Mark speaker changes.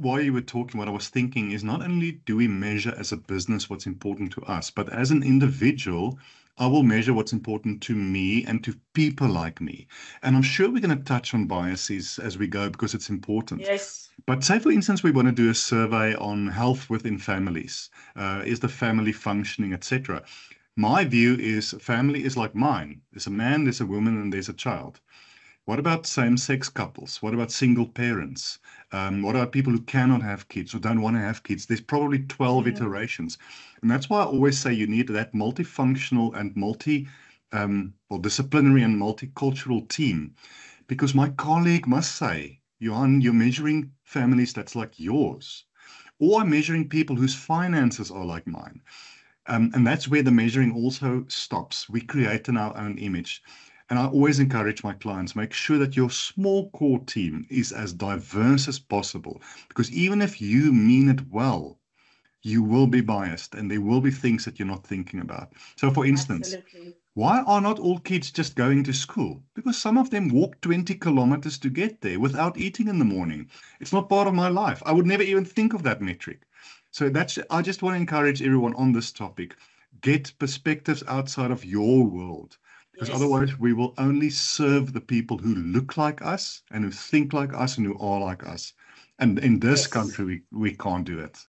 Speaker 1: while you were talking, what I was thinking is not only do we measure as a business what's important to us, but as an individual, I will measure what's important to me and to people like me. And I'm sure we're going to touch on biases as we go because it's important.
Speaker 2: Yes.
Speaker 1: But say, for instance, we want to do a survey on health within families. Is the family functioning, etc. My view is family is like mine. There's a man, there's a woman, and there's a child. What about same-sex couples? What about single parents? What about people who cannot have kids or don't want to have kids? There's probably 12
Speaker 2: Mm,
Speaker 1: iterations. And that's why I always say you need that multifunctional and well, disciplinary and multicultural team. Because my colleague must say, Johan, you're measuring families that's like yours. Or I'm measuring people whose finances are like mine. And that's where the measuring also stops. We create in our own image. And I always encourage my clients, make sure that your small core team is as diverse as possible. Because even if you mean it well, you will be biased and there will be things that you're not thinking about. So, for instance,
Speaker 2: absolutely.
Speaker 1: why are not all kids just going to school? Because some of them walk 20 kilometers to get there without eating in the morning. It's not part of my life. I would never even think of that metric. So I just want to encourage everyone on this topic. Get perspectives outside of your world. Because
Speaker 2: Yes.
Speaker 1: otherwise we will only serve the people who look like us and who think like us and who are like us. And in this
Speaker 2: Yes.
Speaker 1: country we can't do it.